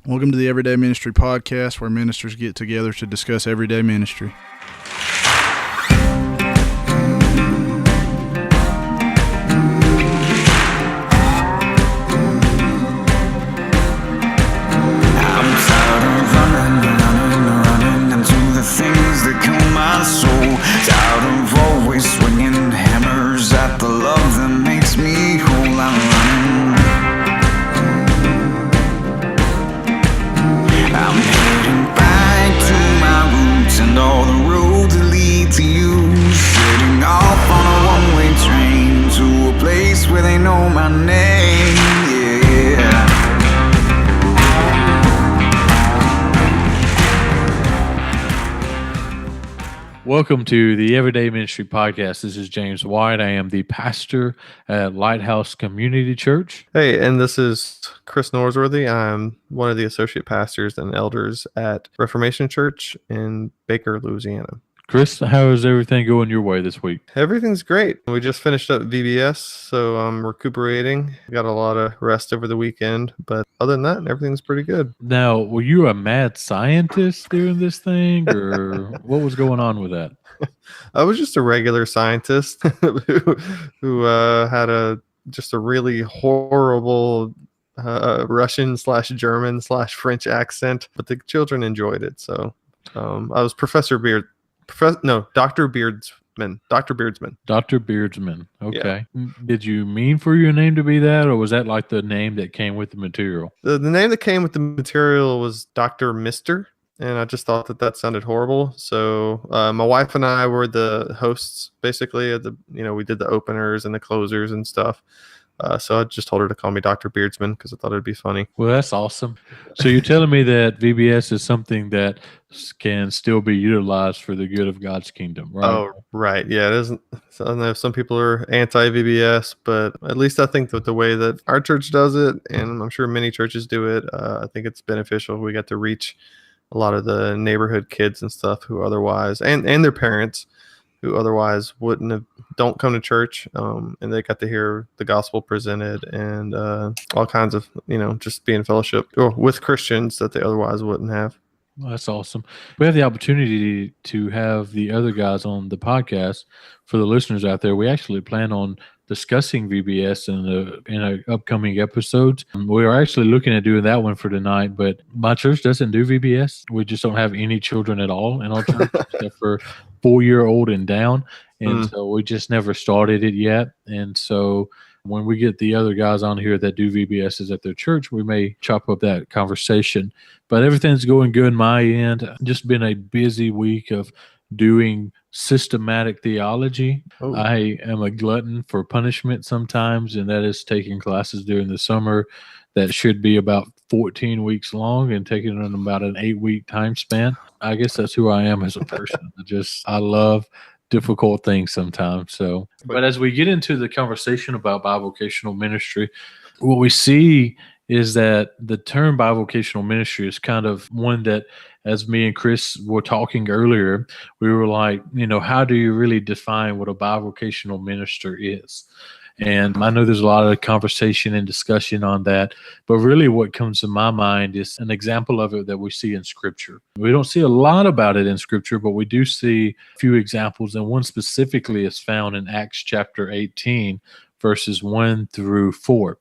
Welcome to the Everyday Ministry Podcast, where ministers get together to discuss everyday ministry. Welcome to the Everyday Ministry Podcast. This is James White. I am the pastor at Lighthouse Community Church. Hey, and this is Chris Norsworthy. I'm one of the associate pastors and elders at Reformation Church in Baker, Louisiana. Chris, how is everything going your way this week? Everything's great. We just finished up VBS, so I'm recuperating. Got a lot of rest over the weekend, but other than that, everything's pretty good. Now, were you a mad scientist during this thing, or what was going on with that? I was just a regular scientist who had just a really horrible Russian/German/French accent, but the children enjoyed it. So I was Dr. Beardsman. Dr. Beardsman. Okay. Yeah. Did you mean for your name to be that, or was that like the name that came with the material? The name that came with the material was Dr. Mister, and I just thought that sounded horrible. So my wife and I were the hosts, basically. We did the openers and the closers and stuff. So I just told her to call me Dr. Beardsman because I thought it'd be funny. Well, that's awesome. So you're telling me that VBS is something that can still be utilized for the good of God's kingdom, right? Oh, right. Yeah, it isn't. I know some people are anti-VBS, but at least I think that the way that our church does it, and I'm sure many churches do it, I think it's beneficial. We got to reach a lot of the neighborhood kids and stuff who otherwise, and their parents, who otherwise don't come to church, and they got to hear the gospel presented and all kinds of, just be in fellowship with Christians that they otherwise wouldn't have. Well, that's awesome. We have the opportunity to have the other guys on the podcast. For the listeners out there, we actually plan on discussing VBS in our upcoming episodes. We are actually looking at doing that one for tonight, but my church doesn't do VBS. We just don't have any children at all in our church except for 4-year-old and down. And so we just never started it yet. And so when we get the other guys on here that do VBSs at their church, we may chop up that conversation. But everything's going good on my end. Just been a busy week of doing systematic theology. Oh. I am a glutton for punishment sometimes, and that is taking classes during the summer that should be about 14 weeks long and taking it in about an 8-week time span. I guess that's who I am as a person. I love difficult things sometimes. So, but as we get into the conversation about bivocational ministry, what we see is that the term bivocational ministry is kind of one that, as me and Chris were talking earlier, we were like, how do you really define what a bivocational minister is? And I know there's a lot of conversation and discussion on that, but really what comes to my mind is an example of it that we see in Scripture. We don't see a lot about it in Scripture, but we do see a few examples, and one specifically is found in Acts chapter 18, verses 1 through 4.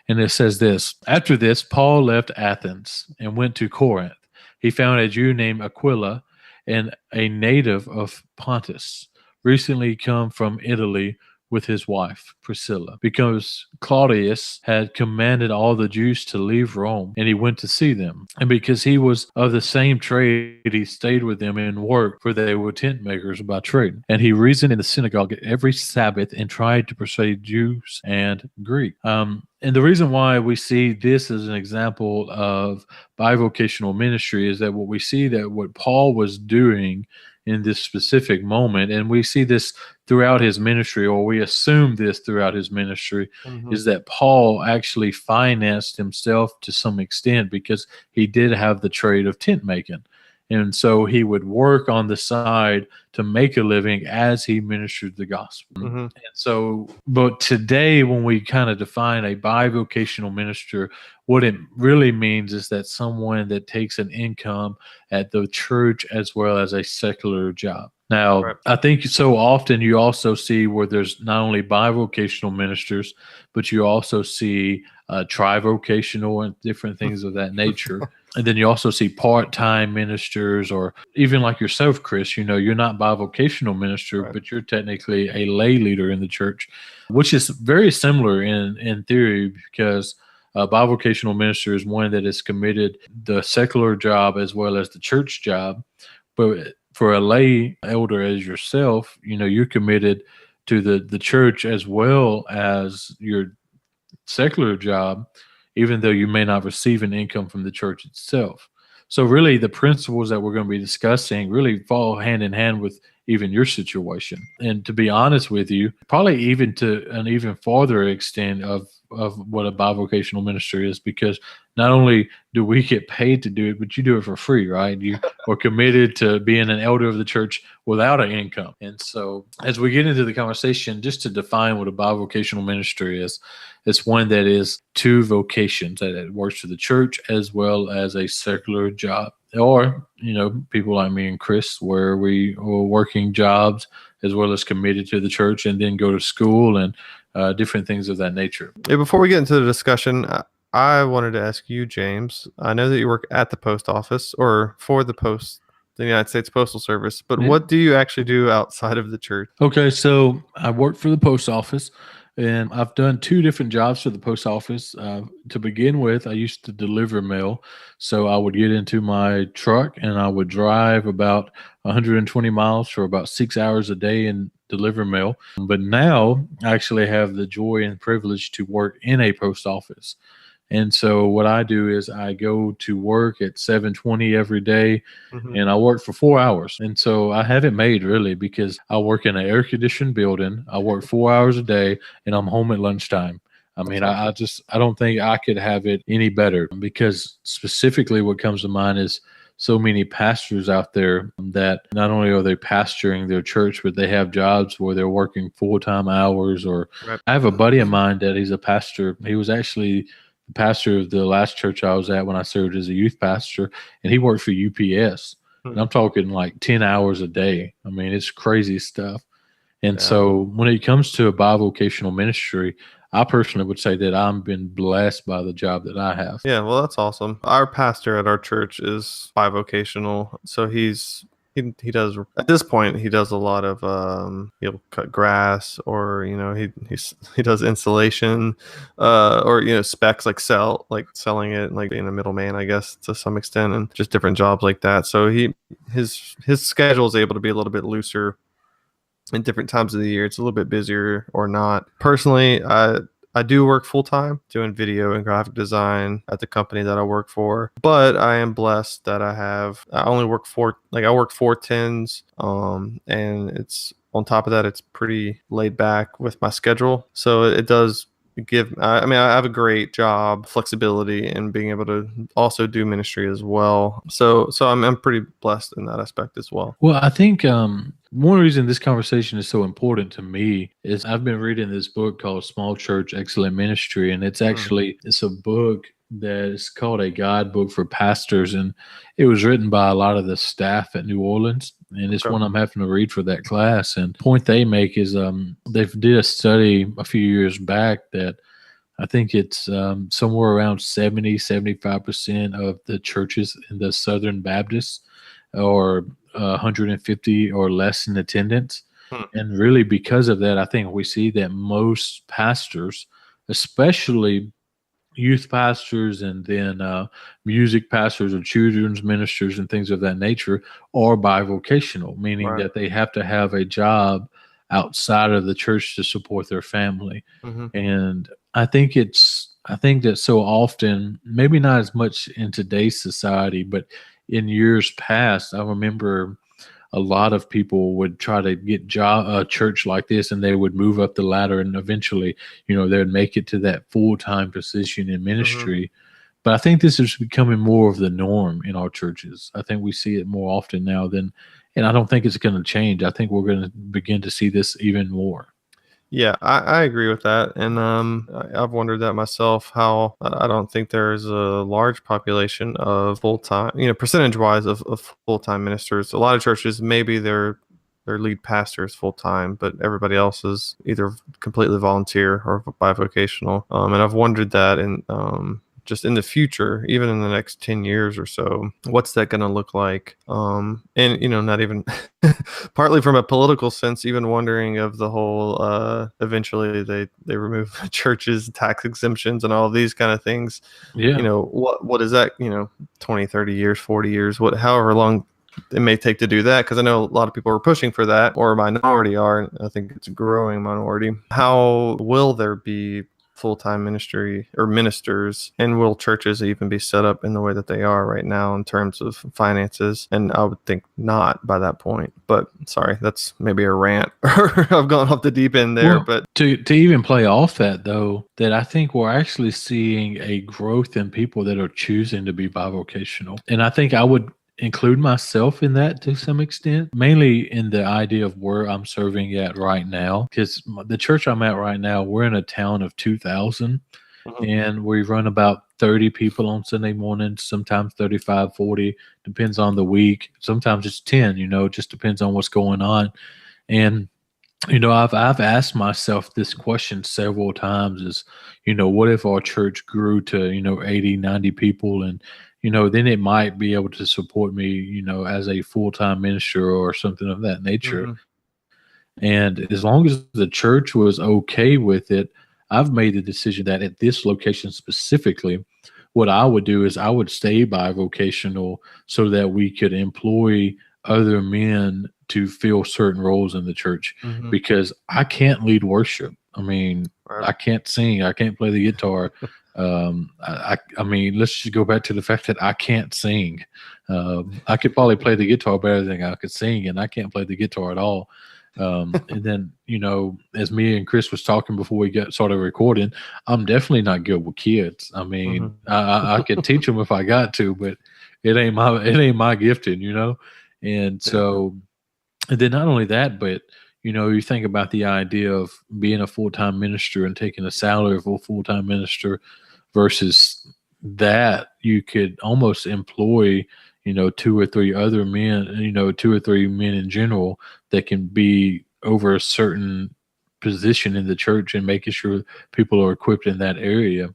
And it says this: After this, Paul left Athens and went to Corinth. He found a Jew named Aquila, and a native of Pontus, recently come from Italy, with his wife, Priscilla, because Claudius had commanded all the Jews to leave Rome, and he went to see them. And because he was of the same trade, he stayed with them and worked, for they were tent makers by trade. And he reasoned in the synagogue every Sabbath and tried to persuade Jews and Greek. And the reason why we see this as an example of bivocational ministry is that what we see that what Paul was doing in this specific moment, and we see this throughout his ministry, or we assume this throughout his ministry, is that Paul actually financed himself to some extent because he did have the trade of tent making. And so he would work on the side to make a living as he ministered the gospel. Mm-hmm. And so, but today, when we kind of define a bivocational minister, what it really means is that someone that takes an income at the church as well as a secular job. Now, Right. I think so often you also see where there's not only bivocational ministers, but you also see trivocational and different things of that nature. And then you also see part-time ministers, or even like yourself, Chris, you're not bivocational minister, Right. but you're technically a lay leader in the church, which is very similar in theory, because a bivocational minister is one that is committed the secular job as well as the church job. But for a lay elder as yourself, you're committed to the church as well as your secular job, even though you may not receive an income from the church itself. So really the principles that we're going to be discussing really fall hand in hand with even your situation. And to be honest with you, probably even to an even farther extent of what a bivocational minister is, because not only do we get paid to do it, but you do it for free, right? You are committed to being an elder of the church without an income. And so as we get into the conversation, just to define what a bivocational minister is, it's one that is two vocations, that it works for the church as well as a secular job. Or, people like me and Chris, where we are working jobs as well as committed to the church, and then go to school and different things of that nature. Yeah, before we get into the discussion, I wanted to ask you, James. I know that you work at the post office, or for the United States Postal Service, but what do you actually do outside of the church? Okay, so I work for the post office, and I've done two different jobs for the post office. To begin with, I used to deliver mail. So I would get into my truck and I would drive about 120 miles for about 6 hours a day and deliver mail. But now I actually have the joy and privilege to work in a post office. And so what I do is I go to work at 7:20 every day, and I work for 4 hours. And so I have it made, really, because I work in an air-conditioned building. I work 4 hours a day, and I'm home at lunchtime. I mean, I don't think I could have it any better, because specifically what comes to mind is so many pastors out there that not only are they pastoring their church, but they have jobs where they're working full-time hours. Or Right. I have a buddy of mine that he's a pastor. He was actually pastor of the last church I was at when I served as a youth pastor, and he worked for UPS. And I'm talking like 10 hours a day. I mean, it's crazy stuff. And so when it comes to a bivocational ministry, I personally would say that I've been blessed by the job that I have. Yeah, well, that's awesome. Our pastor at our church is bivocational, so he does, at this point, he does a lot of he'll cut grass, or he does installation, or specs, like selling it, like being a middleman, I guess, to some extent, and just different jobs like that. So his schedule is able to be a little bit looser in different times of the year. It's a little bit busier or not. Personally, I do work full time doing video and graphic design at the company that I work for, but I am blessed that I only work I work 4/10s, and it's on top of that, it's pretty laid back with my schedule. So it does I have a great job, flexibility, and being able to also do ministry as well. So I'm pretty blessed in that aspect as well. Well, I think one reason this conversation is so important to me is I've been reading this book called Small Church, Excellent Ministry, and it's a book that is called a guidebook for pastors, and it was written by a lot of the staff at New Orleans, and it's one I'm having to read for that class. And the point they make is they did a study a few years back that I think it's somewhere around 75% of the churches in the Southern Baptists are 150 or less in attendance. And really, because of that, I think we see that most pastors, especially youth pastors and then music pastors or children's ministers and things of that nature, are bivocational, meaning that they have to have a job outside of the church to support their family. And I think that so often, maybe not as much in today's society, but in years past, I remember a lot of people would try to get a church like this, and they would move up the ladder, and eventually, they would make it to that full-time position in ministry. But I think this is becoming more of the norm in our churches. I think we see it more often now and I don't think it's going to change. I think we're going to begin to see this even more. Yeah, I agree with that. And I've wondered that myself, how I don't think there's a large population of full-time, percentage wise of full-time ministers. A lot of churches, maybe their lead pastor is full-time, but everybody else is either completely volunteer or bivocational. And I've wondered that, and just in the future, even in the next 10 years or so, what's that going to look like? And, not even partly from a political sense, even wondering of the whole, eventually they remove churches, tax exemptions, and all of these kind of things. Yeah. What is that, 20, 30 years, 40 years, however long it may take to do that, because I know a lot of people are pushing for that, or a minority are, and I think it's a growing minority. How will there be full-time ministry or ministers, and will churches even be set up in the way that they are right now in terms of finances? And I would think not by that point. But sorry, that's maybe a rant. I've gone off the deep end there. Well, but to even play off that, though, that I think we're actually seeing a growth in people that are choosing to be bivocational. And I think I would include myself in that to some extent, mainly in the idea of where I'm serving at right now. Because the church I'm at right now, we're in a town of 2,000, and we run about 30 people on Sunday mornings, sometimes 35, 40, depends on the week. Sometimes it's 10, it just depends on what's going on. And I've asked myself this question several times is, what if our church grew to, 80, 90 people, and, then it might be able to support me, as a full-time minister or something of that nature. And as long as the church was okay with it, I've made the decision that at this location specifically, what I would do is I would stay bivocational so that we could employ other men to fill certain roles in the church, because I can't lead worship. I mean, Right. I can't sing. I can't play the guitar. I mean, let's just go back to the fact that I can't sing. I could probably play the guitar better than I could sing, and I can't play the guitar at all. And then, as me and Chris was talking before we got started recording, I'm definitely not good with kids. I mean, I could teach them if I got to, but it ain't my gifting, And so, and then not only that, but you think about the idea of being a full-time minister and taking a salary for a full-time minister versus that you could almost employ, 2 or 3 other men, 2 or 3 men in general that can be over a certain position in the church and making sure people are equipped in that area.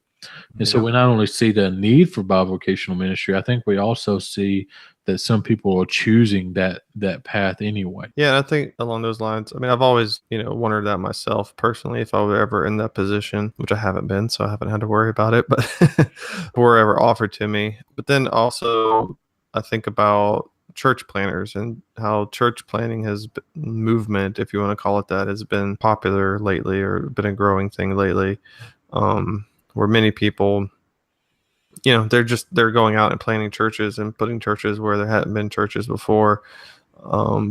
And so we not only see the need for bivocational ministry, I think we also see that some people are choosing that path anyway. Yeah, I think along those lines, I mean, I've always, wondered that myself personally, if I were ever in that position, which I haven't been, so I haven't had to worry about it, but were ever offered to me. But then also I think about church planners and how church planning movement, if you want to call it that, has been popular lately, or been a growing thing lately, where many people, they're going out and planning churches and putting churches where there hadn't been churches before,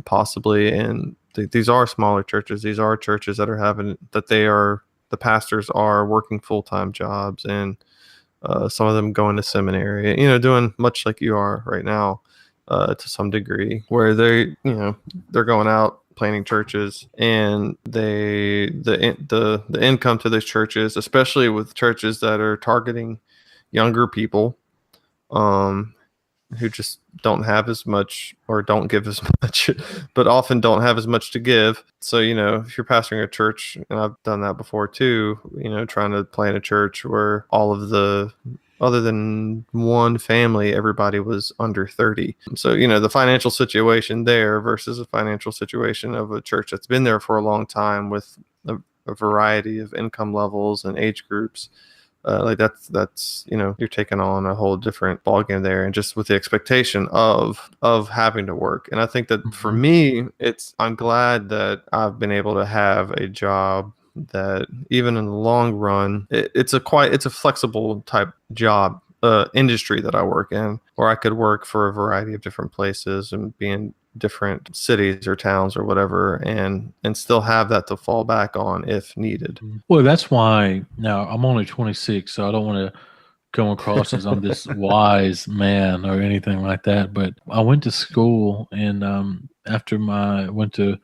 possibly. And these are smaller churches. These are churches that the pastors are working full-time jobs, and some of them going to seminary, doing much like you are right now, to some degree, where they're going out planning churches, and the income to those churches, especially with churches that are targeting younger people, who just don't have as much, or don't give as much, but often don't have as much to give. So, if you're pastoring a church, and I've done that before too, trying to plan a church where other than one family, everybody was under 30. So, the financial situation there versus a financial situation of a church that's been there for a long time with a variety of income levels and age groups. Like that's you're taking on a whole different ballgame there, and just with the expectation of having to work. And I think that for me, I'm glad that I've been able to have a job that, even in the long run, it's a flexible type job, industry that I work in, where I could work for a variety of different places and be in different cities or towns or whatever, and still have that to fall back on if needed. Well, that's why now I'm only 26, so I don't want to come across as I'm this wise man or anything like that. But I went to school, and after went to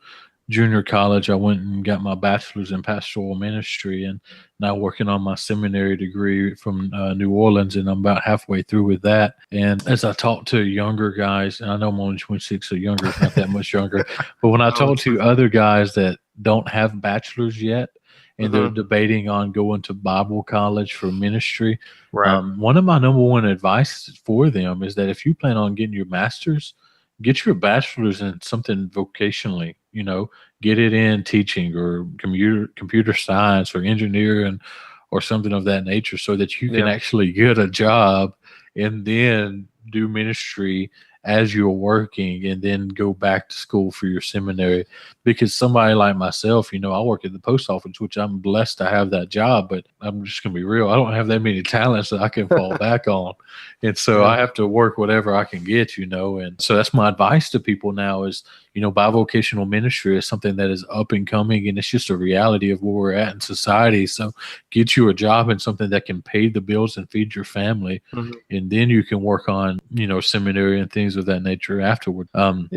junior college, I went and got my bachelor's in pastoral ministry, and now working on my seminary degree from New Orleans, and I'm about halfway through with that. And as I talk to younger guys, and I know I'm only 26, so younger is not that much younger, but when I talk to other guys that don't have bachelors yet, and they're debating on going to Bible college for ministry, one of my number one advice for them is that if you plan on getting your master's, get your bachelor's in something vocationally, get it in teaching or computer science or engineering or something of that nature, so that you can actually get a job and then do ministry as you're working, and then go back to school for your seminary. Because somebody like myself, I work at the post office, which I'm blessed to have that job, but I'm just going to be real. I don't have that many talents that I can fall back on. And so I have to work whatever I can get, and so that's my advice to people now is, bivocational ministry is something that is up and coming, and it's just a reality of where we're at in society. So get you a job in something that can pay the bills and feed your family. And then you can work on, seminary and things of that nature afterward. And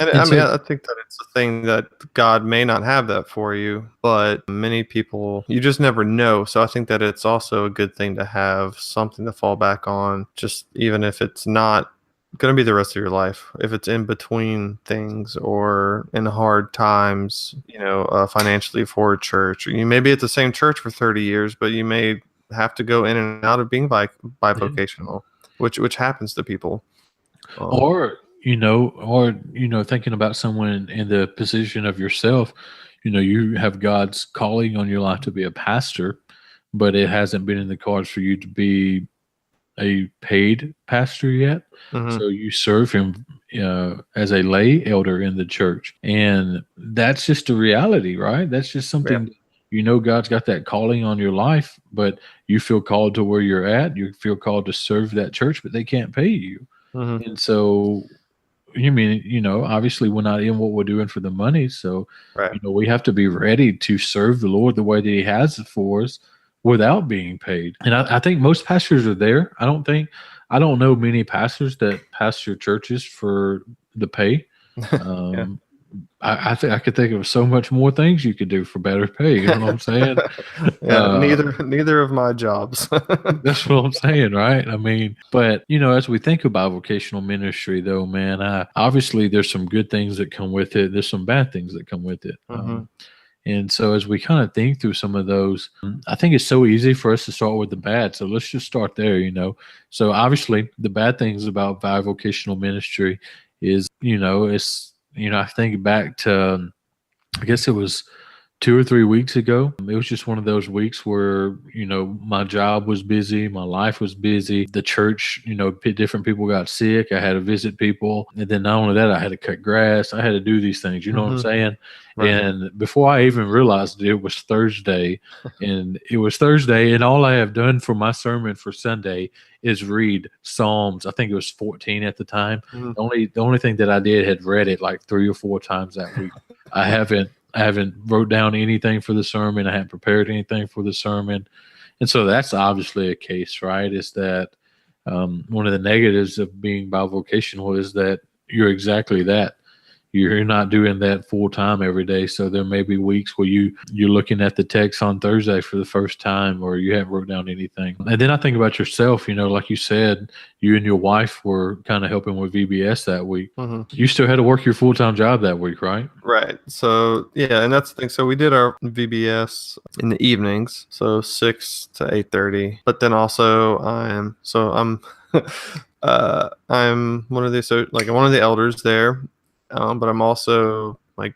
I think that it's a thing that God may not have that for you, but many people, you just never know. So I think that it's also a good thing to have something to fall back on, just even if it's not going to be the rest of your life, if it's in between things or in hard times, financially for a church. You may be at the same church for 30 years, but you may have to go in and out of being bivocational, which happens to people. Or thinking about someone in the position of yourself, you have God's calling on your life to be a pastor, but it hasn't been in the cards for you to be a paid pastor yet. So you serve him as a lay elder in the church. And that's just a reality, right? That's just something, God's got that calling on your life, but you feel called to where you're at. You feel called to serve that church, but they can't pay you. And so, obviously we're not in what we're doing for the money. So, we have to be ready to serve the Lord the way that he has it for us without being paid. And I think most pastors are there. I don't know many pastors that pastor churches for the pay. I think I could think of so much more things you could do for better pay. You know what I'm saying? Neither of my jobs. That's what I'm saying, right? I mean, but as we think about vocational ministry, though, man, obviously there's some good things that come with it. There's some bad things that come with it. And so as we kind of think through some of those, I think it's so easy for us to start with the bad. So let's just start there, So obviously the bad things about bivocational ministry is, I think back to, I guess it was 2 or 3 weeks ago. It was just one of those weeks where, my job was busy, my life was busy, the church, different people got sick, I had to visit people. And then not only that, I had to cut grass, I had to do these things, what I'm saying? Right. And before I even realized it was Thursday, and all I have done for my sermon for Sunday is read Psalms. I think it was 14 at the time. The only thing that I did had read it like 3 or 4 times that week. I haven't wrote down anything for the sermon. I haven't prepared anything for the sermon. And so that's obviously a case, right? Is that one of the negatives of being bivocational is that you're exactly that. You're not doing that full time every day. So there may be weeks where you're looking at the text on Thursday for the first time, or you haven't wrote down anything. And then I think about yourself, like you said, you and your wife were kind of helping with VBS that week. You still had to work your full-time job that week, right? Right. So, and that's the thing. So we did our VBS in the evenings, so 6 to 8:30. But then also I'm I'm one of the elders there. But I'm also like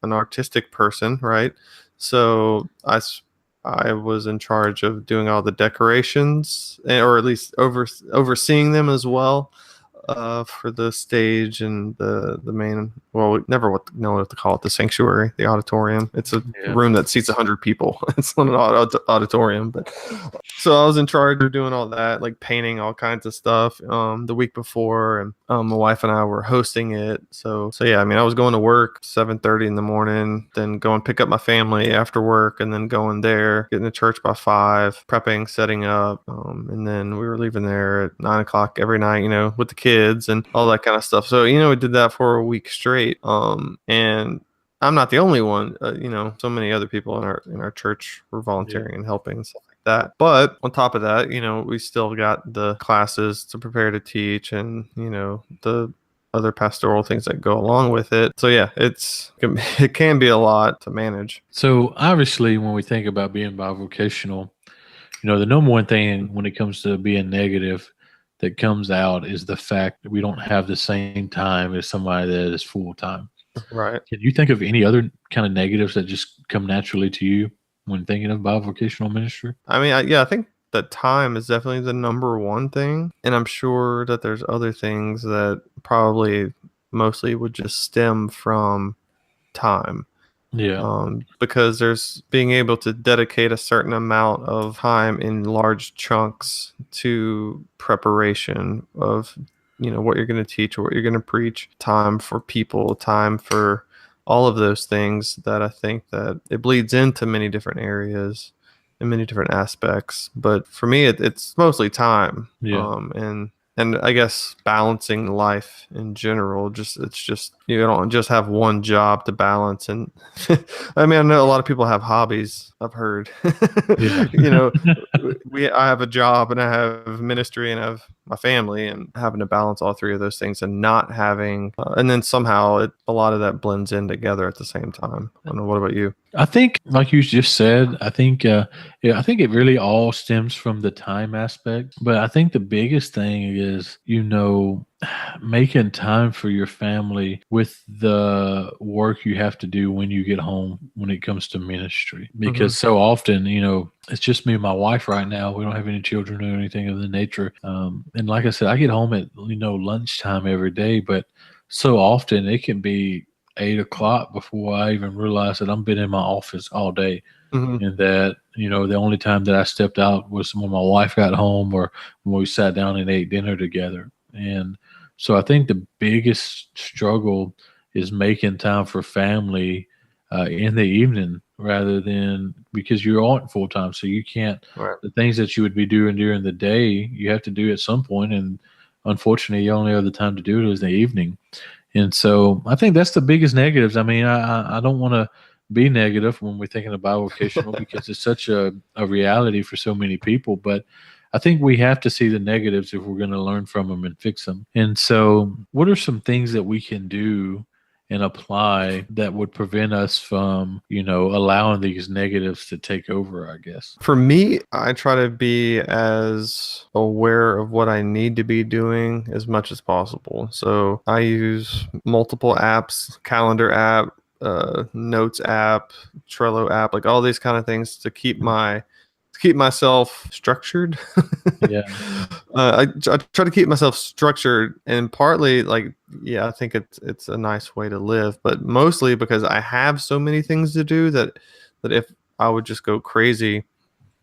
an artistic person, right? So I was in charge of doing all the decorations, or at least overseeing them as well. for the stage and the main. Well, we never know what to call it. The sanctuary, the auditorium. It's a room that seats 100 people. It's not an auditorium, but so I was in charge of doing all that, like painting all kinds of stuff the week before, and my wife and I were hosting it. So yeah, I mean, I was going to work 7:30 in the morning, then going pick up my family after work, and then going there, getting to church by 5, prepping, setting up, and then we were leaving there at 9 o'clock every night, with the kids and all that kind of stuff. So we did that for a week straight, and I'm not the only one. So many other people in our church were volunteering and helping and stuff like that. But on top of that, we still got the classes to prepare to teach, and the other pastoral things that go along with it. So yeah, it can be a lot to manage. So obviously, when we think about being bivocational, the number one thing when it comes to being negative that comes out is the fact that we don't have the same time as somebody that is full time. Right. Can you think of any other kind of negatives that just come naturally to you when thinking of bivocational ministry? I mean, I think that time is definitely the number one thing. And I'm sure that there's other things that probably mostly would just stem from time. Yeah. Because there's being able to dedicate a certain amount of time in large chunks to preparation of what you're going to teach or what you're going to preach, time for people, time for all of those things, that I think that it bleeds into many different areas and many different aspects. But for me, it's mostly time. Yeah. And I guess balancing life in general, it's just you don't just have one job to balance. And I mean, I know a lot of people have hobbies, I've heard. Yeah. I have a job and I have ministry and I have my family, and having to balance all three of those things and not having, and then somehow a lot of that blends in together at the same time. I don't know. What about you? I think, like you just said, I think it really all stems from the time aspect. But I think the biggest thing is, making time for your family with the work you have to do when you get home when it comes to ministry. Because so often, it's just me and my wife right now. We don't have any children or anything of the nature. And like I said, I get home at, lunchtime every day, but so often it can be 8 o'clock before I even realize that I'm been in my office all day. And that, the only time that I stepped out was when my wife got home or when we sat down and ate dinner together. And so I think the biggest struggle is making time for family in the evening rather than, because you're on full time. So you can't, the things that you would be doing during the day, you have to do at some point. And unfortunately, you only have the time to do it is the evening. And so I think that's the biggest negatives. I mean, I don't want to be negative when we're thinking about vocational because it's such a reality for so many people. But I think we have to see the negatives if we're going to learn from them and fix them. And so what are some things that we can do and apply that would prevent us from, allowing these negatives to take over, I guess? For me, I try to be as aware of what I need to be doing as much as possible. So I use multiple apps, calendar app, notes app, Trello app, like all these kind of things to keep myself structured. Yeah. I try to keep myself structured, and partly I think it's a nice way to live, but mostly because I have so many things to do that if I would just go crazy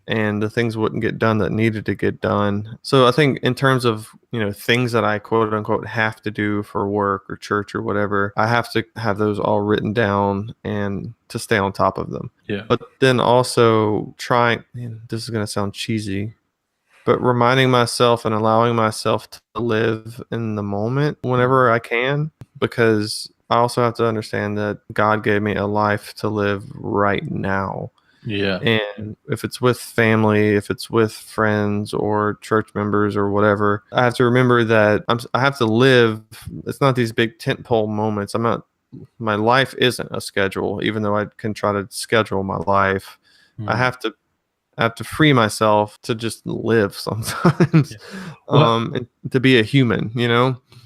and the things wouldn't get done that needed to get done. So I think in terms of, things that I quote unquote have to do for work or church or whatever, I have to have those all written down and to stay on top of them. Yeah. But then also this is going to sound cheesy, but reminding myself and allowing myself to live in the moment whenever I can, because I also have to understand that God gave me a life to live right now. Yeah. And if it's with family, if it's with friends or church members or whatever, I have to remember that I have to live. It's not these big tentpole moments. My life isn't a schedule, even though I can try to schedule my life. I have to free myself to just live sometimes. Yeah. And to be a human,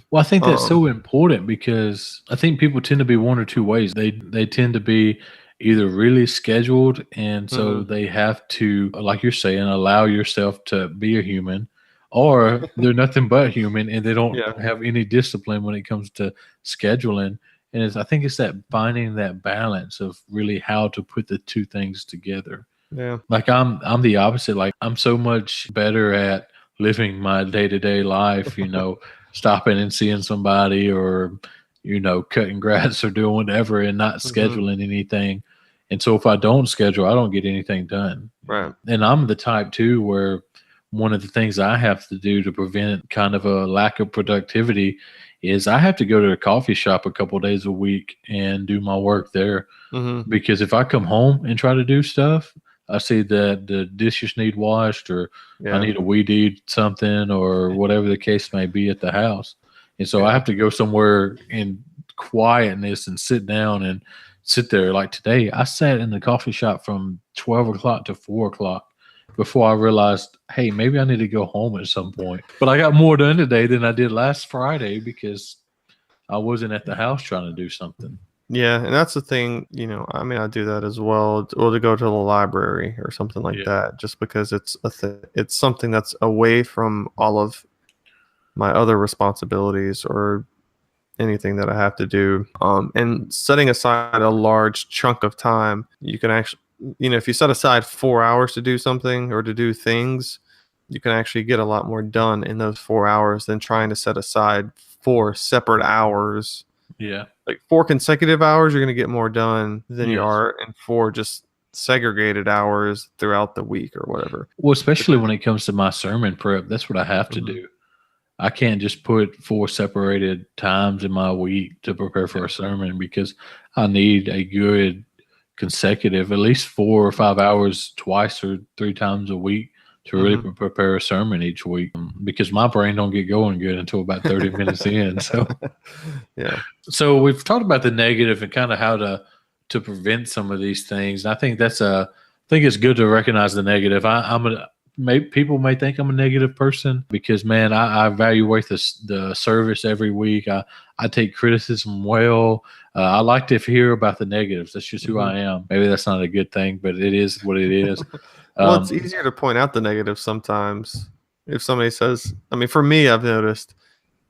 Well, I think that's so important because I think people tend to be one or two ways. They tend to be either really scheduled, and so they have to, like you're saying, allow yourself to be a human, or they're nothing but human and they don't Yeah. have any discipline when it comes to scheduling. And I think it's that finding that balance of really how to put the two things together. Yeah. Like I'm the opposite. Like I'm so much better at living my day-to-day life, stopping and seeing somebody, or cutting grass or doing whatever, and not scheduling anything. And so if I don't schedule, I don't get anything done. Right. And I'm the type too where one of the things I have to do to prevent kind of a lack of productivity is I have to go to a coffee shop a couple days a week and do my work there. Because if I come home and try to do stuff, I see that the dishes need washed, or I need to weed eat something, or whatever the case may be at the house. And so I have to go somewhere in quietness and sit down and sit there. Like today, I sat in the coffee shop from 12 o'clock to 4 o'clock before I realized, hey, maybe I need to go home at some point. But I got more done today than I did last Friday because I wasn't at the house trying to do something. Yeah, and that's the thing, I mean, I do that as well, or to go to the library or something like that, just because it's it's something that's away from all of my other responsibilities or anything that I have to do. And setting aside a large chunk of time, you can actually, if you set aside 4 hours to do something or to do things, you can actually get a lot more done in those 4 hours than trying to set aside 4 separate hours. Yeah. Like 4 consecutive hours, you're going to get more done than you are in 4 just segregated hours throughout the week or whatever. Well, especially when it comes to my sermon prep, that's what I have to do. I can't just put 4 separated times in my week to prepare for a sermon, because I need a good consecutive, at least 4 or 5 hours twice or 3 times a week to really prepare a sermon each week, because my brain don't get going good until about 30 minutes in. So, So we've talked about the negative and kind of how to prevent some of these things. And I think I think it's good to recognize the negative. People may think I'm a negative person because, man, I evaluate the service every week. I take criticism well. I like to hear about the negatives. That's just who I am. Maybe that's not a good thing, but it is what it is. Well, it's easier to point out the negatives sometimes. If somebody says, I mean, for me, I've noticed,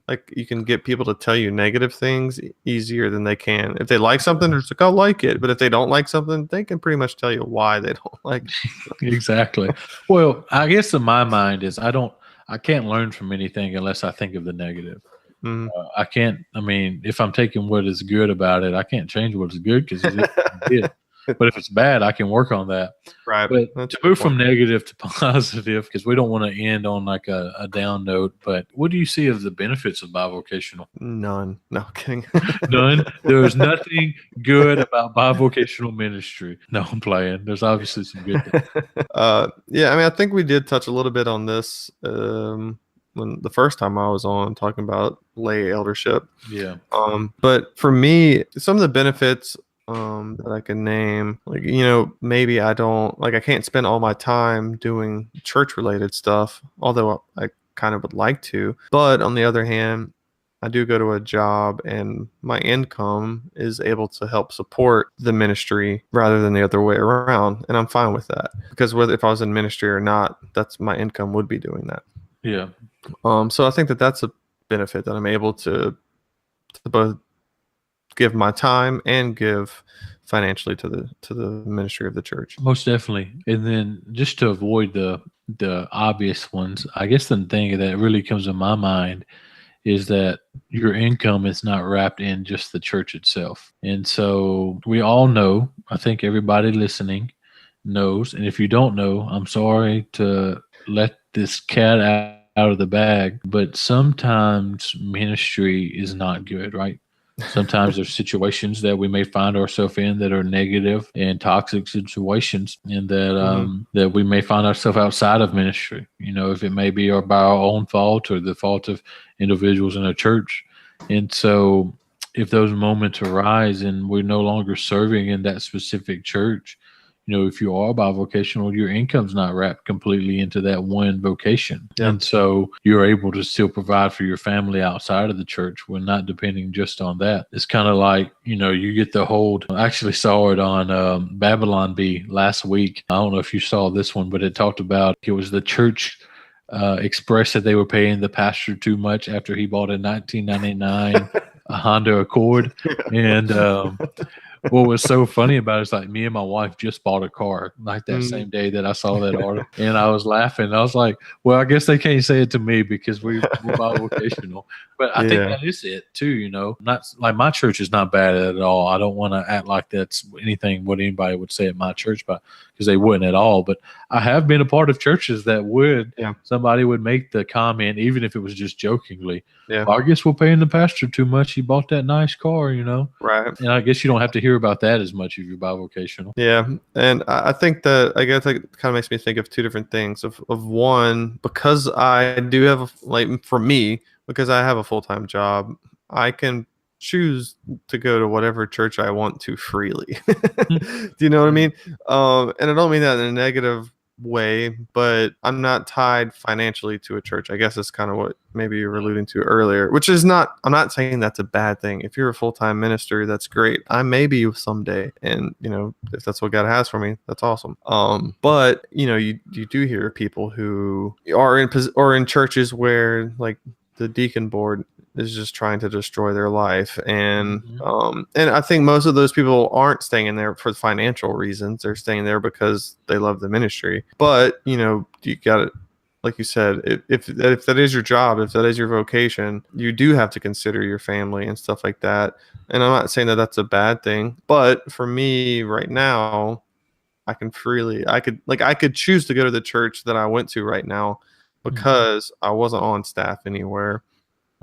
like, you can get people to tell you negative things easier than they can. If they like something, they're just like, I like it. But if they don't like something, they can pretty much tell you why they don't like it. Exactly. Well, I guess in my mind is I can't learn from anything unless I think of the negative. I can't, if I'm taking what is good about it, I can't change what is good because it is. But if it's bad, I can work on that. Right. But That's to move from negative to positive, because we don't want to end on like a down note, but what do you see as the benefits of bivocational? None. No, kidding. None. There's nothing good about bivocational ministry. No, I'm playing. There's obviously some good things. I think we did touch a little bit on this when the first time I was on talking about lay eldership. Yeah. But for me, some of the benefits that I can name, like, maybe I can't spend all my time doing church related stuff, although I kind of would like to. But on the other hand, I do go to a job and my income is able to help support the ministry rather than the other way around. And I'm fine with that, because whether if I was in ministry or not, that's my income would be doing that. Yeah. So I think that that's a benefit, that I'm able to both give my time and give financially to the ministry of the church. Most definitely. And then just to avoid the obvious ones, I guess the thing that really comes to my mind is that your income is not wrapped in just the church itself. And so we all know, I think everybody listening knows, and if you don't know, I'm sorry to let this cat out of the bag, but sometimes ministry is not good, right? Sometimes there's situations that we may find ourselves in that are negative and toxic situations, and that that we may find ourselves outside of ministry. If it may be by our own fault or the fault of individuals in a church. And so if those moments arise and we're no longer serving in that specific church, if you are bivocational, your income's not wrapped completely into that one vocation. Yeah. And so you're able to still provide for your family outside of the church. We're not depending just on that. It's kind of like, you get the hold. I actually saw it on Babylon Bee last week. I don't know if you saw this one, but it talked about, it was the church expressed that they were paying the pastor too much after he bought a 1999 Honda Accord. And what was so funny about it is like me and my wife just bought a car like that same day that I saw that article, and I was laughing. I was like, well, I guess they can't say it to me because we're bivocational. But I think that is it too, you know. Not like my church is not bad at all. I don't want to act like that's anything what anybody would say at my church, but because they wouldn't at all. But I have been a part of churches that would somebody would make the comment, even if it was just jokingly. Well, I guess we're paying the pastor too much. He bought that nice car, you know. Right. And I guess you don't have to hear about that as much if you're bivocational. Yeah. And I think that, I guess it kind of makes me think of two different things. Of one, because I do have, for me, because I have a full-time job, I can choose to go to whatever church I want to freely. Do you know what I mean? And I don't mean that in a negative way, but I'm not tied financially to a church. I guess that's kind of what maybe you were alluding to earlier, which is not, I'm not saying that's a bad thing. If you're a full-time minister, that's great. I may be someday, and you know, if that's what God has for me, that's awesome. But you know, you do hear people who are in churches where like the deacon board is just trying to destroy their life. And and I think most of those people aren't staying in there for financial reasons. They're staying there because they love the ministry. But, you know, you got to, like you said, if that is your job, if that is your vocation, you do have to consider your family and stuff like that. And I'm not saying that that's a bad thing, but for me right now, I could choose to go to the church that I went to right now because I wasn't on staff anywhere.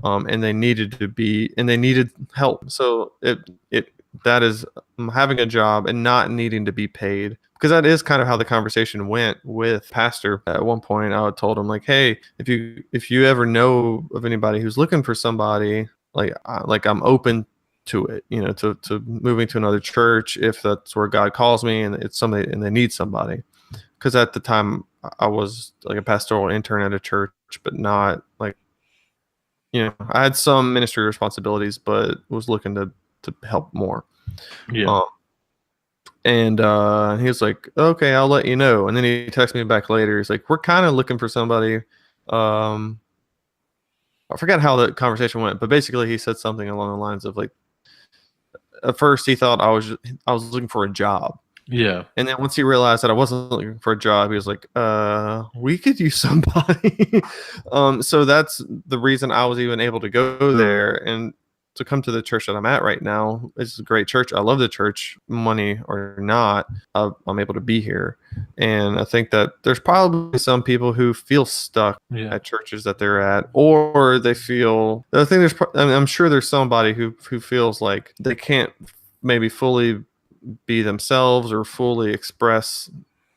And they needed help. So that is having a job and not needing to be paid, because that is kind of how the conversation went with pastor. At one point, I told him like, hey, if you ever know of anybody who's looking for somebody, like I'm open to it, you know, to moving to another church if that's where God calls me and it's somebody and they need somebody. Because at the time I was like a pastoral intern at a church, but not like, you know, I had some ministry responsibilities, but was looking to help more. Yeah. And he was like, okay, I'll let you know. And then he texted me back later. He's like, we're kind of looking for somebody. I forgot how the conversation went, but basically he said something along the lines of like, at first he thought I was looking for a job. Yeah. And then once he realized that I wasn't looking for a job, he was like, we could use somebody. So that's the reason I was even able to go there and to come to the church that I'm at right now. It's a great church. I love the church, money or not. I'm able to be here. And I think that there's probably some people who feel stuck at churches that they're at, or they feel, I think I'm sure there's somebody who feels like they can't maybe fully be themselves or fully express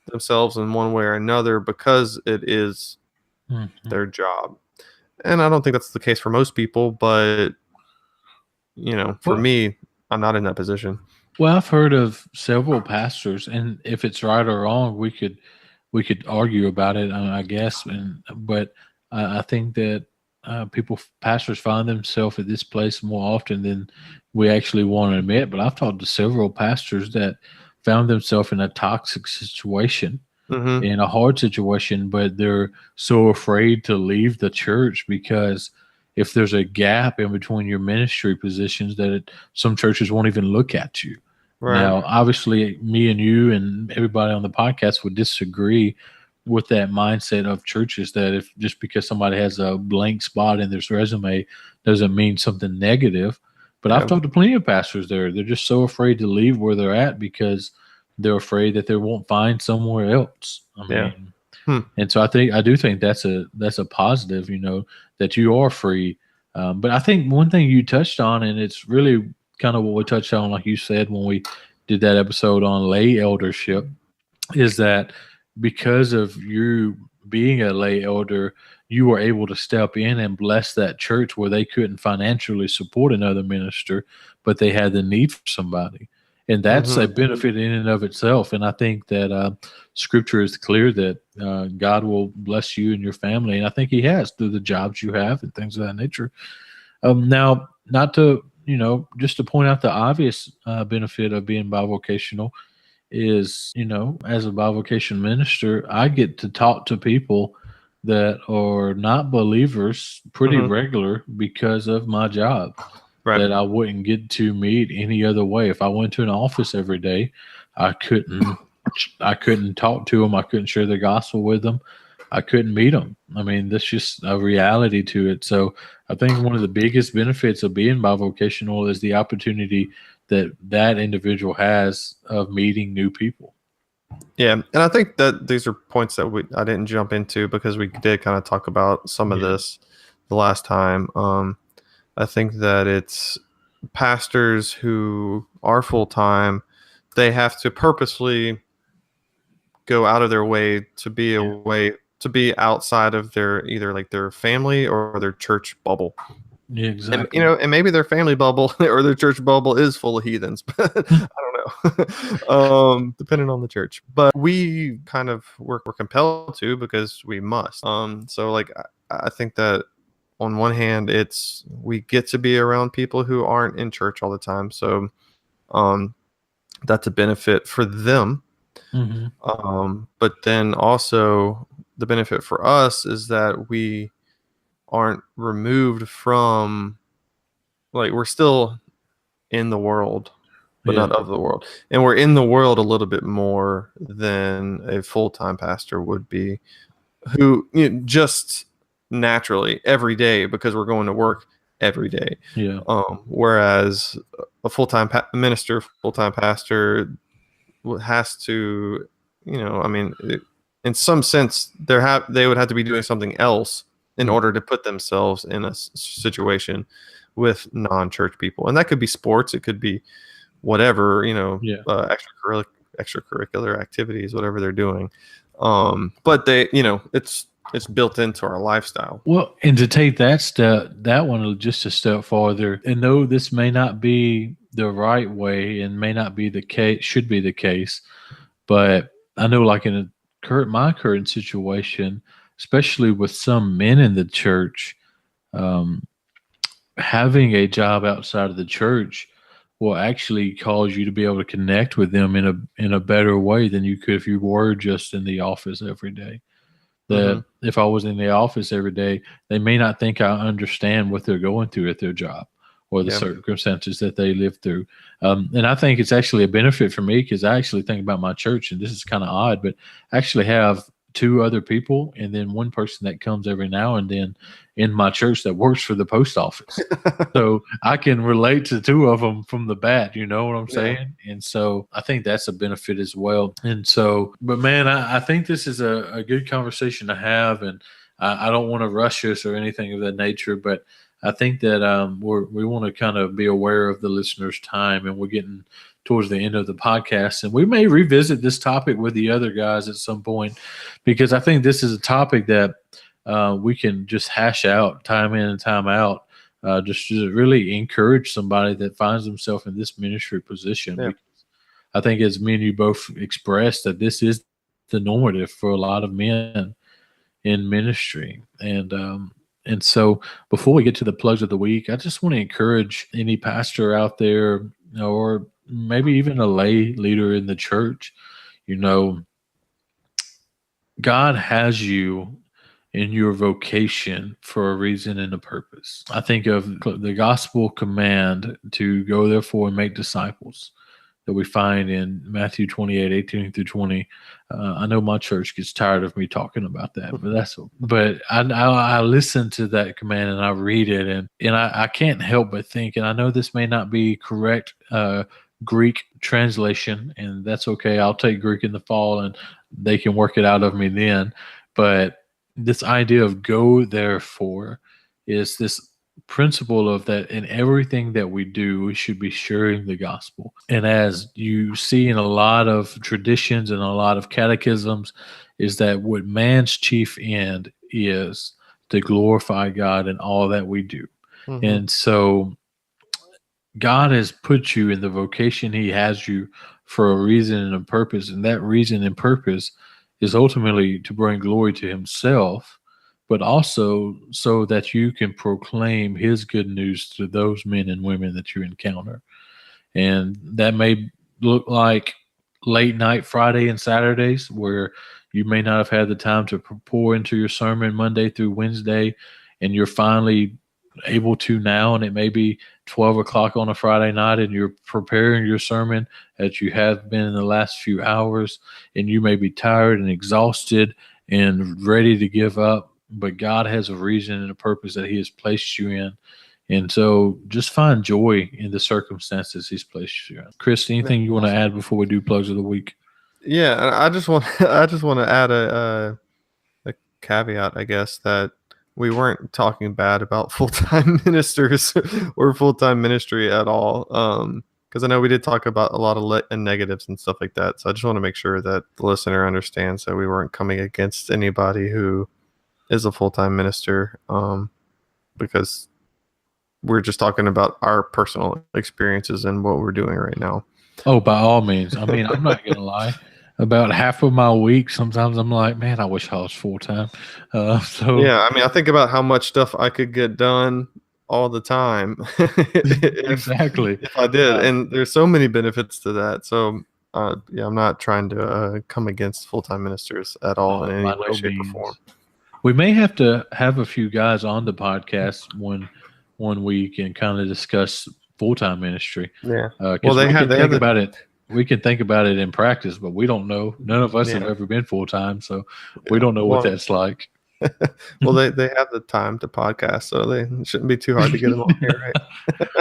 themselves in one way or another because it is their job. And I don't think that's the case for most people, but you know, for me, I'm not in that position. Well, I've heard of several pastors, and if it's right or wrong, we could argue about it, I guess. But I think that pastors find themselves at this place more often than we actually want to admit. But I've talked to several pastors that found themselves in a toxic situation, in a hard situation, but they're so afraid to leave the church because if there's a gap in between your ministry positions, that some churches won't even look at you. Right. Now, obviously, me and you and everybody on the podcast would disagree with that mindset of churches, that if just because somebody has a blank spot in their resume doesn't mean something negative. But I've talked to plenty of pastors there. They're just so afraid to leave where they're at because they're afraid that they won't find somewhere else. I mean, and so I do think that's a positive, you know, that you are free. But I think one thing you touched on, and it's really kind of what we touched on, like you said, when we did that episode on lay eldership, is that because of you being a lay elder, you were able to step in and bless that church where they couldn't financially support another minister, but they had the need for somebody. And that's a benefit in and of itself. And I think that Scripture is clear that God will bless you and your family. And I think He has through the jobs you have and things of that nature. Now, not to, you know, just to point out the obvious benefit of being bivocational is, you know, as a bivocational minister, I get to talk to people that are not believers pretty Mhm. regular because of my job Right. that I wouldn't get to meet any other way. If I went to an office every day, I couldn't talk to them. I couldn't share the gospel with them. I couldn't meet them. I mean, that's just a reality to it. So I think one of the biggest benefits of being bivocational is the opportunity that individual has of meeting new people. Yeah, and I think that these are points that I didn't jump into because we did kind of talk about some of Yeah. this the last time. I think that it's pastors who are full time, they have to purposely go out of their way to be outside of their either like their family or their church bubble. Yeah, And exactly. and maybe their family bubble or their church bubble is full of heathens, but I don't know. Depending on the church. But we kind of we're compelled to because we must. So like I think that on one hand it's we get to be around people who aren't in church all the time. So um that's a benefit for them. Hmm. But then also the benefit for us is that we aren't removed from like we're still in the world, but Yeah. not of the world. And we're in the world a little bit more than a full-time pastor would be, who just naturally every day because we're going to work every day. Yeah. Whereas a full-time minister, full-time pastor has to, I mean, in some sense, they would have to be doing something else in Yeah. order to put themselves in a situation with non-church people, and that could be sports, it could be whatever, Yeah. extracurricular activities, whatever they're doing. But they, it's built into our lifestyle. Well, and to take that one just a step farther, and though this may not be the right way and may not be the case, should be the case, but I know, like in my current situation, especially with some men in the church, um, having a job outside of the church will actually cause you to be able to connect with them in a better way than you could if you were just in the office every day. Hmm. That if I was in the office every day, they may not think I understand what they're going through at their job or the Yeah. circumstances that they live through. And I think it's actually a benefit for me because I actually think about my church, and this is kind of odd, but I actually have two other people and then one person that comes every now and then in my church that works for the post office. So I can relate to two of them from the bat, you know what I'm Yeah. saying? And so I think that's a benefit as well. And so, but man, I think this is a good conversation to have. And I don't want to rush us or anything of that nature, but I think that we want to kind of be aware of the listeners' time, and we're getting towards the end of the podcast. And we may revisit this topic with the other guys at some point, because I think this is a topic that we can just hash out time in and time out. Just to really encourage somebody that finds themselves in this ministry position. Yeah. Because I think, as me and you both expressed, that this is the normative for a lot of men in ministry. And so before we get to the plugs of the week, I just want to encourage any pastor out there, or maybe even a lay leader in the church, God has you in your vocation for a reason and a purpose. I think of the gospel command to go therefore and make disciples that we find in Matthew 28:18-20. I know my church gets tired of me talking about that, but I listen to that command and I read it, and I can't help but think, and I know this may not be correct Greek translation, and that's okay. I'll take Greek in the fall and they can work it out of me then. But this idea of go therefore is this principle of that in everything that we do, we should be sharing the gospel. And as you see in a lot of traditions and a lot of catechisms, is that what man's chief end is to glorify God in all that we do. Mm-hmm. And so God has put you in the vocation he has you for a reason and a purpose. And that reason and purpose is ultimately to bring glory to himself, but also so that you can proclaim his good news to those men and women that you encounter. And that may look like late night Friday and Saturdays where You may not have had the time to pour into your sermon Monday through Wednesday, and you're finally able to now, and it may be 12 o'clock on a Friday night, and you're preparing your sermon as you have been in the last few hours, and you may be tired and exhausted and ready to give up, but God has a reason and a purpose that He has placed you in. And so just find joy in the circumstances He's placed you in. Krist, anything you want to add before we do plugs of the week? Yeah, and I just want to add a caveat, I guess, that we weren't talking bad about full-time ministers or full-time ministry at all. Because I know we did talk about a lot of negatives and stuff like that. So I just want to make sure that the listener understands that we weren't coming against anybody who is a full-time minister, because we're just talking about our personal experiences and what we're doing right now. Oh, by all means. I mean, I'm not going to lie. About half of my week, sometimes I'm like, man, I wish I was full-time. Yeah, I mean, I think about how much stuff I could get done all the time. Exactly. If I did. And there's so many benefits to that. So, yeah, I'm not trying to come against full-time ministers at all in any way, shape, or form. We may have to have a few guys on the podcast one week and kind of discuss full-time ministry. Yeah. Well, they think about it. We can think about it in practice, but we don't know. None of us have ever been full-time, so we don't know what that's like. Well, they have the time to podcast, so they shouldn't be too hard to get them on here,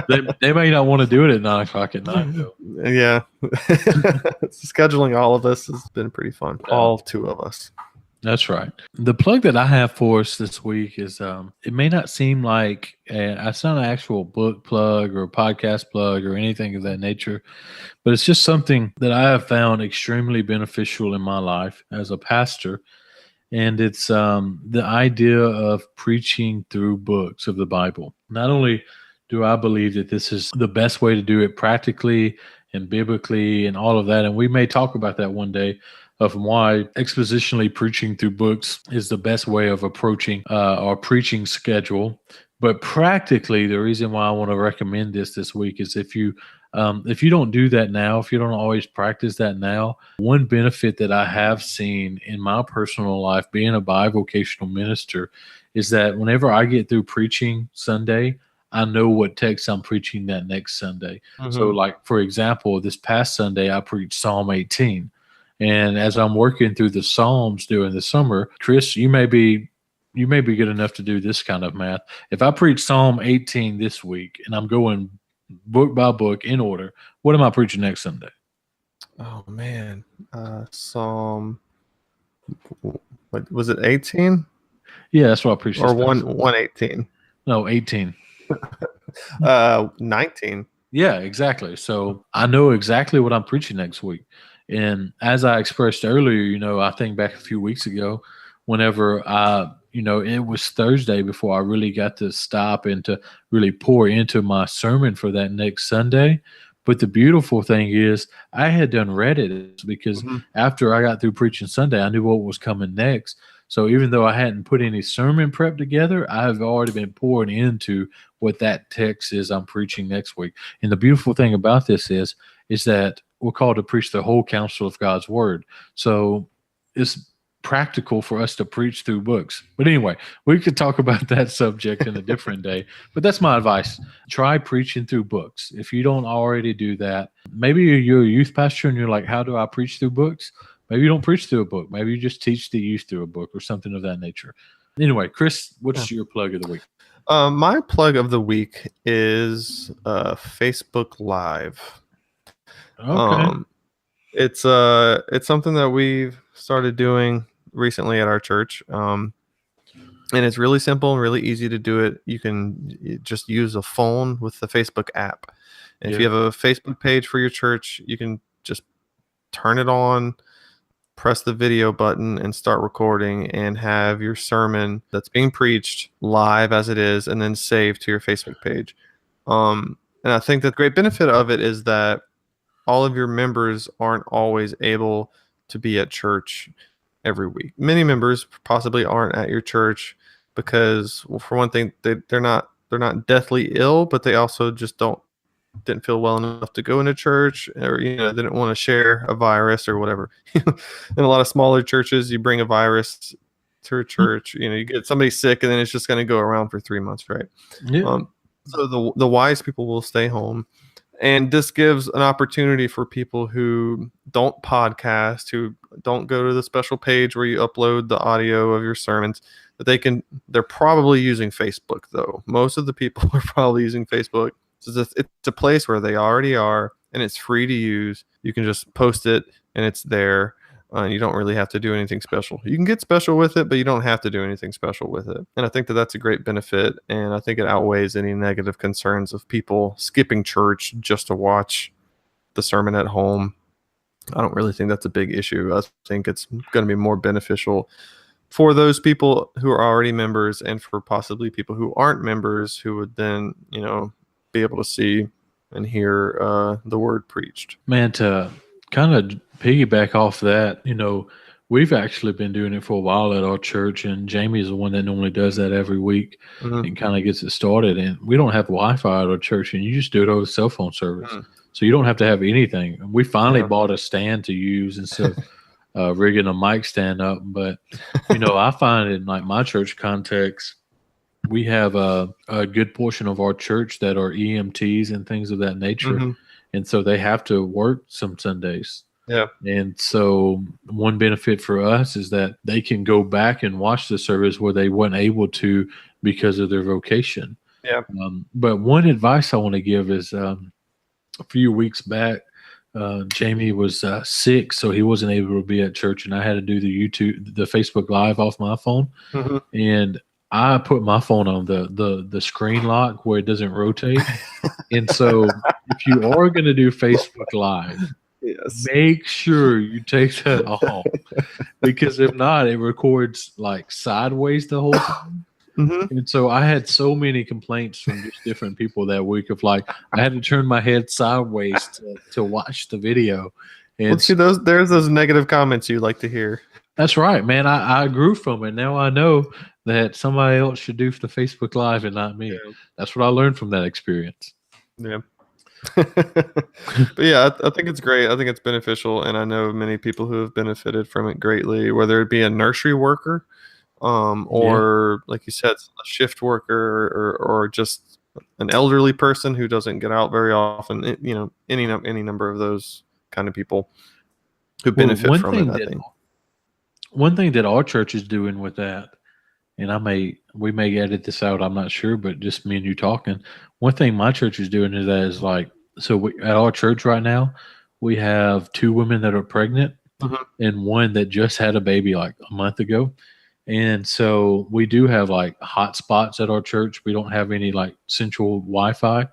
right? they may not want to do it at 9 o'clock at night, though. Yeah. Scheduling all of us has been pretty fun. All two of us. That's right. The plug that I have for us this week is it may not seem like it's not an actual book plug or podcast plug or anything of that nature, but it's just something that I have found extremely beneficial in my life as a pastor. And it's the idea of preaching through books of the Bible. Not only do I believe that this is the best way to do it practically and biblically and all of that, and we may talk about that one day, of why expositionally preaching through books is the best way of approaching our preaching schedule. But practically, the reason why I want to recommend this week is if you don't do that now, if you don't always practice that now, one benefit that I have seen in my personal life being a bi-vocational minister is that whenever I get through preaching Sunday, I know what text I'm preaching that next Sunday. Mm-hmm. So like, for example, this past Sunday, I preached Psalm 18. And as I'm working through the Psalms during the summer, Krist, you may be good enough to do this kind of math. If I preach Psalm 18 this week and I'm going book by book in order, what am I preaching next Sunday? Oh man, Psalm. What was it? 18? Yeah, that's what I preached. Or 118. No, 18. 19. Yeah, exactly. So I know exactly what I'm preaching next week. And as I expressed earlier, I think back a few weeks ago, whenever it was Thursday before I really got to stop and to really pour into my sermon for that next Sunday. But the beautiful thing is I had done read it because after I got through preaching Sunday, I knew what was coming next. So even though I hadn't put any sermon prep together, I've already been pouring into what that text is I'm preaching next week. And the beautiful thing about this is that we're called to preach the whole counsel of God's word. So it's practical for us to preach through books. But anyway, we could talk about that subject in a different day. But that's my advice. Try preaching through books. If you don't already do that, maybe you're a youth pastor and you're like, how do I preach through books? Maybe you don't preach through a book. Maybe you just teach the youth through a book or something of that nature. Anyway, Krist, what's your plug of the week? My plug of the week is Facebook Live. Okay. It's something that we've started doing recently at our church. And it's really simple and really easy to do it. You can just use a phone with the Facebook app. And if you have a Facebook page for your church, you can just turn it on, press the video button and start recording and have your sermon that's being preached live as it is and then saved to your Facebook page. And I think the great benefit of it is that all of your members aren't always able to be at church every week. Many members possibly aren't at your church because, well, for one thing, they're not deathly ill, but they also just don't didn't feel well enough to go into church, or didn't want to share a virus or whatever. In a lot of smaller churches, you bring a virus to a church, you get somebody sick, and then it's just going to go around for 3 months, right? Yeah. So the wise people will stay home. And this gives an opportunity for people who don't podcast, who don't go to the special page where you upload the audio of your sermons, that they're probably using Facebook, though. Most of the people are probably using Facebook. So it's a place where they already are, and it's free to use. You can just post it, and it's there. You don't really have to do anything special. You can get special with it, but you don't have to do anything special with it. And I think that that's a great benefit, and I think it outweighs any negative concerns of people skipping church just to watch the sermon at home. I don't really think that's a big issue. I think it's going to be more beneficial for those people who are already members, and for possibly people who aren't members who would then, be able to see and hear the word preached. Man, to kind of piggyback off that, we've actually been doing it for a while at our church, and Jamie is the one that normally does that every week and kind of gets it started. And we don't have Wi-Fi at our church, and you just do it over cell phone service. So you don't have to have anything. We finally bought a stand to use instead of rigging a mic stand up. But, I find in like my church context, we have a good portion of our church that are EMTs and things of that nature. And so they have to work some Sundays. Yeah. And so one benefit for us is that they can go back and watch the service where they weren't able to because of their vocation. Yeah. But one advice I want to give is a few weeks back, Jamie was sick, so he wasn't able to be at church, and I had to do the Facebook Live off my phone. And I put my phone on the screen lock where it doesn't rotate. And so if you are going to do Facebook Live, make sure you take that off, because if not, it records like sideways the whole time. And so I had so many complaints from just different people that week of like, I had to turn my head sideways to watch the video. And let's see there's those negative comments you like to hear. That's right, man. I grew from it. Now I know that somebody else should do the Facebook Live and not me. Yeah. That's what I learned from that experience. Yeah. But yeah, I think it's great. I think it's beneficial, and I know many people who have benefited from it greatly, whether it be a nursery worker, or like you said, a shift worker, or just an elderly person who doesn't get out very often. Any number of those kind of people who benefit from it, I think. One thing that our church is doing with that, and we may edit this out, I'm not sure, but just me and you talking. One thing my church is doing is like, so at our church right now, we have 2 women that are pregnant and one that just had a baby like a month ago. And so we do have like hot spots at our church. We don't have any like central Wi-Fi.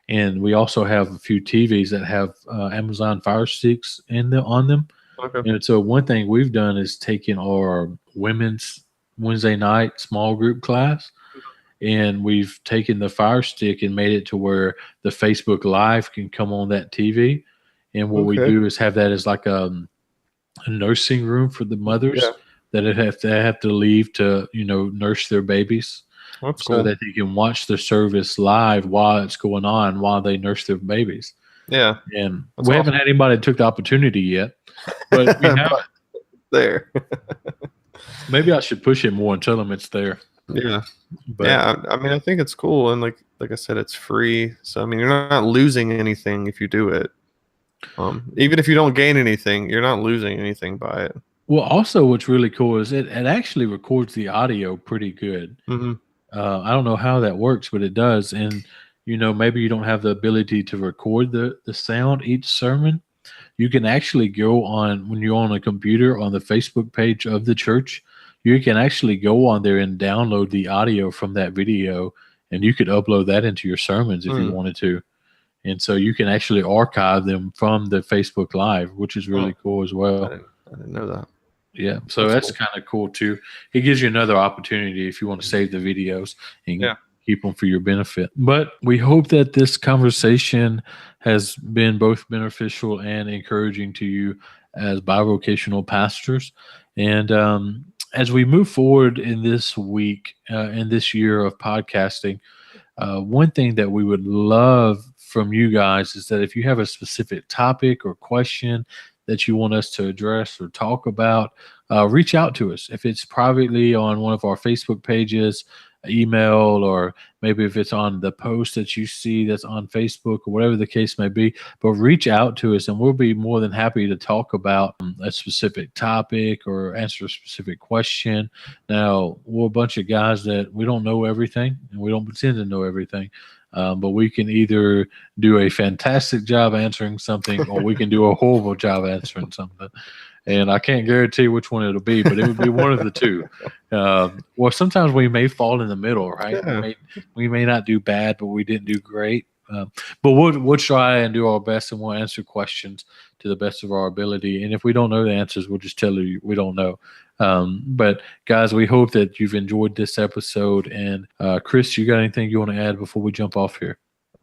And we also have a few TVs that have Amazon Fire Sticks on them. Okay. And so one thing we've done is taken our women's Wednesday night small group class, and we've taken the Fire Stick and made it to where the Facebook Live can come on that TV. And what we do is have that as like a nursing room for the mothers that have to leave to, nurse their babies. That's so cool. That they can watch the service live while it's going on, while they nurse their babies. Yeah. And we haven't had anybody that took the opportunity yet, but we have there. Maybe I should push it more and tell them it's there. Yeah. But, I mean, I think it's cool. And like I said, it's free. So, I mean, you're not losing anything if you do it. Even if you don't gain anything, you're not losing anything by it. Well, also what's really cool is it actually records the audio pretty good. I don't know how that works, but it does. And, maybe you don't have the ability to record the sound each sermon. You can actually go on, when you're on a computer on the Facebook page of the church, you can actually go on there and download the audio from that video, and you could upload that into your sermons if you wanted to. And so you can actually archive them from the Facebook Live, which is really cool as well. I didn't know that. Yeah, so that's cool. Kind of cool too. It gives you another opportunity if you want to save the videos and keep them for your benefit. But we hope that this conversation has been both beneficial and encouraging to you as bivocational pastors. And as we move forward in this week, in this year of podcasting, One thing that we would love from you guys is that if you have a specific topic or question that you want us to address or talk about, reach out to us. If it's privately on one of our Facebook pages, email, or maybe if it's on the post that you see that's on Facebook or whatever the case may be, but reach out to us and we'll be more than happy to talk about a specific topic or answer a specific question. Now, we're a bunch of guys that we don't know everything and we don't pretend to know everything. But we can either do a fantastic job answering something or we can do a horrible job answering something. And I can't guarantee which one it'll be, but it would be one of the two. Or sometimes we may fall in the middle, right? Yeah. We may not do bad, but we didn't do great. But we'll try and do our best, and we'll answer questions to the best of our ability. And if we don't know the answers, we'll just tell you we don't know. But guys, we hope that you've enjoyed this episode. And Chris, you got anything you want to add before we jump off here?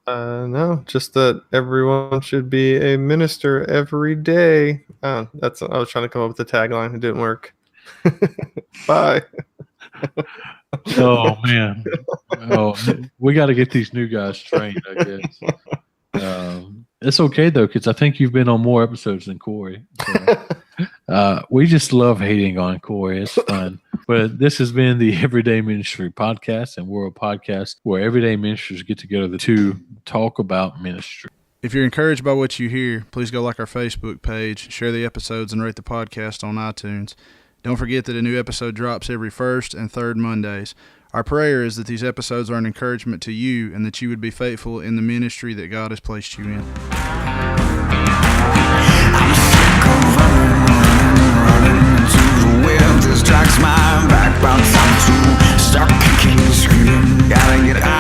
No, just that everyone should be a minister every day. I was trying to come up with a tagline. It didn't work. Bye. Oh man. Oh, we got to get these new guys trained, I guess. It's okay though, because I think you've been on more episodes than Corey. So, we just love hating on Corey. It's fun. But this has been the Everyday Ministry Podcast, and we're a podcast where everyday ministers get together to talk about ministry. If you're encouraged by what you hear, please go like our Facebook page, share the episodes, and rate the podcast on iTunes. Don't forget that a new episode drops every first and third Mondays. Our prayer is that these episodes are an encouragement to you and that you would be faithful in the ministry that God has placed you in. I'm sick of running into the wind. Distracts my back, bounce I'm too stuck, kicking, screaming. Gotta get out.